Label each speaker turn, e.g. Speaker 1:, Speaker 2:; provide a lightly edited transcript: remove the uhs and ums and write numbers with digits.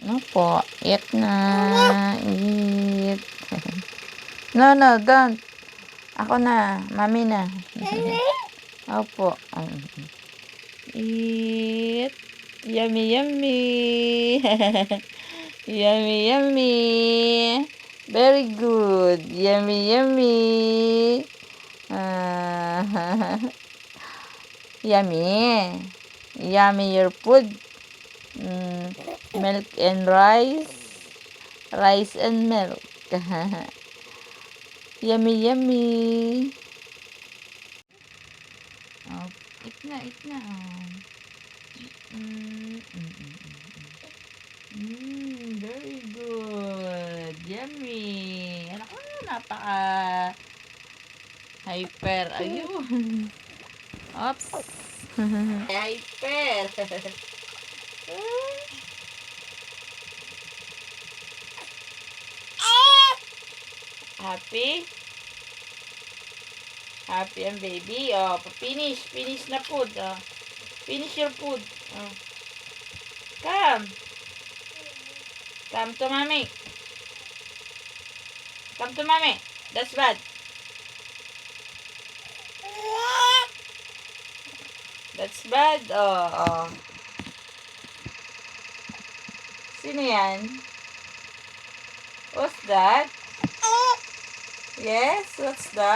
Speaker 1: Opo, eat na. Eat. No, no, don't. Ako na. Mami na. Opo. Eat. Yummy, yummy. Yummy, yummy. Very good. Yummy, yummy. Yummy. Yummy your food. Milk and rice. Rice and milk. Yummy, yummy. Oh, eat na, eat na. Very good. Yummy. Ano ko, napaka hyper. Ayun. Oops. Hyper. Happy? Happy ang baby. Oh, finish. Finish na food. Oh. Finish your food. Oh. Come. Come to mommy. Come to mommy. That's bad. That's bad. Oh, oh. Sino yan? What's that? Yes, what's that?